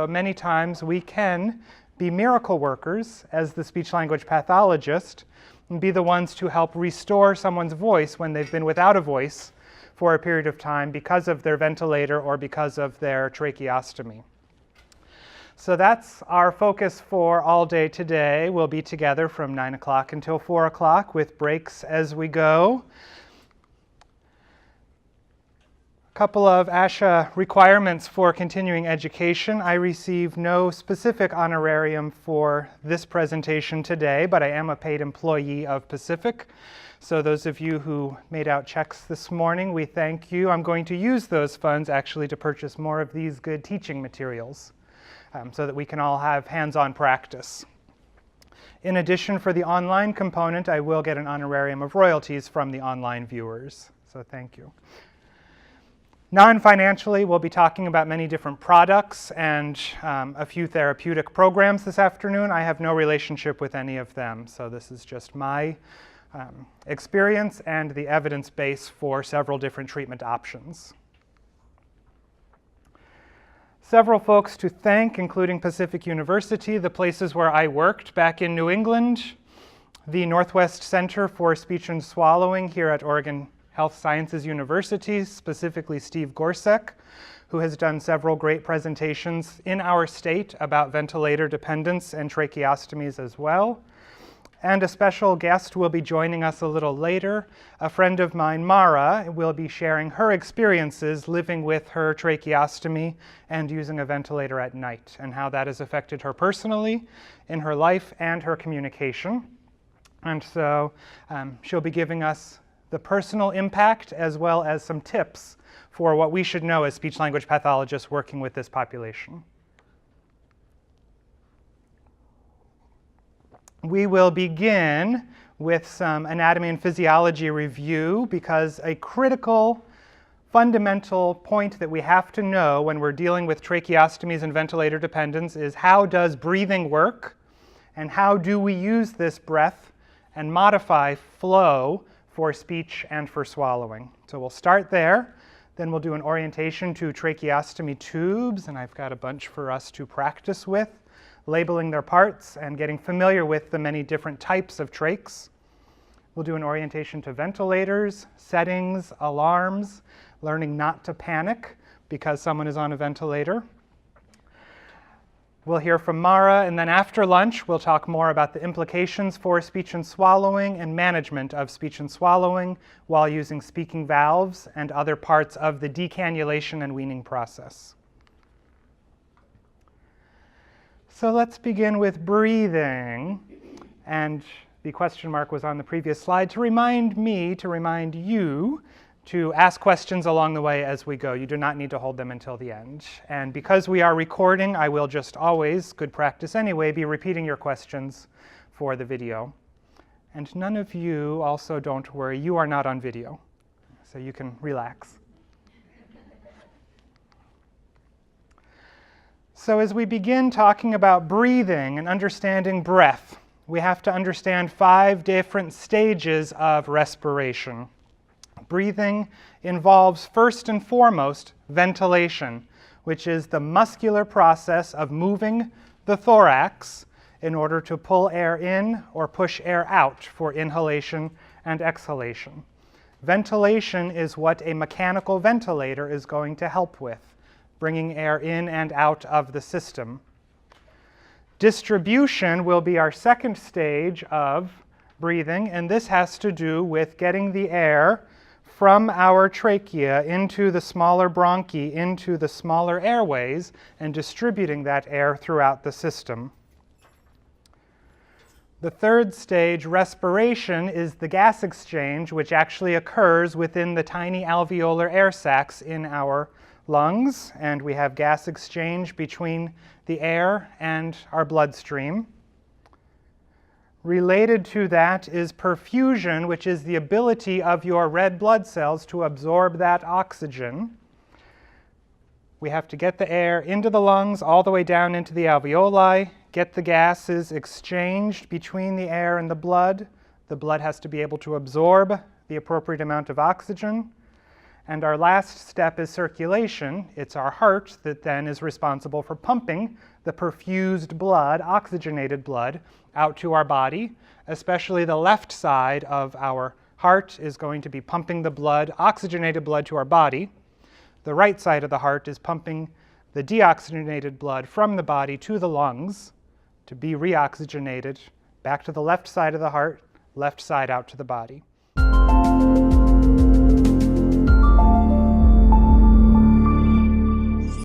so many times we can be miracle workers as the speech-language pathologist and be the ones to help restore someone's voice when they've been without a voice for a period of time because of their ventilator or because of their tracheostomy. So that's our focus for all day today. We'll be together from 9 o'clock until 4 o'clock with breaks as we go. A couple of ASHA requirements for continuing education. I receive no specific honorarium for this presentation today, but I am a paid employee of Pacific. So those of you who made out checks this morning, we thank you. I'm going to use those funds actually to purchase more of these good teaching materials so that we can all have hands-on practice. In addition, for the online component, I will get an honorarium of royalties from the online viewers. So thank you. Non-financially, we'll be talking about many different products and a few therapeutic programs this afternoon. I have no relationship with any of them, so this is just my experience and the evidence base for several different treatment options. Several folks to thank, including Pacific University, the places where I worked back in New England, the Northwest Center for Speech and Swallowing here at Oregon Health Sciences University, specifically Steve Gorsek, who has done several great presentations in our state about ventilator dependence and tracheostomies as well. And a special guest will be joining us a little later. A friend of mine, Mara, will be sharing her experiences living with her tracheostomy and using a ventilator at night, and how that has affected her personally in her life and her communication. And so she'll be giving us the personal impact as well as some tips for what we should know as speech-language pathologists working with this population. We will begin with some anatomy and physiology review because a critical, fundamental point that we have to know when we're dealing with tracheostomies and ventilator dependence is how does breathing work and how do we use this breath and modify flow for speech and for swallowing. So we'll start there. Then we'll do an orientation to tracheostomy tubes, and I've got a bunch for us to practice with, labeling their parts and getting familiar with the many different types of trachs. We'll do an orientation to ventilators, settings, alarms, learning not to panic because someone is on a ventilator. We'll hear from Mara, and then after lunch, we'll talk more about the implications for speech and swallowing and management of speech and swallowing while using speaking valves and other parts of the decannulation and weaning process. So let's begin with breathing, and the question mark was on the previous slide to remind me, to remind you, to ask questions along the way as we go. You do not need to hold them until the end. And because we are recording, I will just always, good practice anyway, be repeating your questions for the video. And none of you, also don't worry, you are not on video, so you can relax. So as we begin talking about breathing and understanding breath, we have to understand 5 different stages of respiration. Breathing involves first and foremost ventilation, which is the muscular process of moving the thorax in order to pull air in or push air out for inhalation and exhalation. Ventilation is what a mechanical ventilator is going to help with, bringing air in and out of the system. Distribution will be our second stage of breathing, and this has to do with getting the air from our trachea into the smaller bronchi, into the smaller airways, and distributing that air throughout the system. The third stage, respiration, is the gas exchange, which actually occurs within the tiny alveolar air sacs in our lungs, and we have gas exchange between the air and our bloodstream. Related to that is perfusion, which is the ability of your red blood cells to absorb that oxygen. We have to get the air into the lungs, all the way down into the alveoli, get the gases exchanged between the air and the blood. The blood has to be able to absorb the appropriate amount of oxygen. And our last step is circulation. It's our heart that then is responsible for pumping the perfused blood, oxygenated blood, out to our body. Especially the left side of our heart is going to be pumping the blood, oxygenated blood, to our body. The right side of the heart is pumping the deoxygenated blood from the body to the lungs to be reoxygenated back to the left side of the heart, left side out to the body.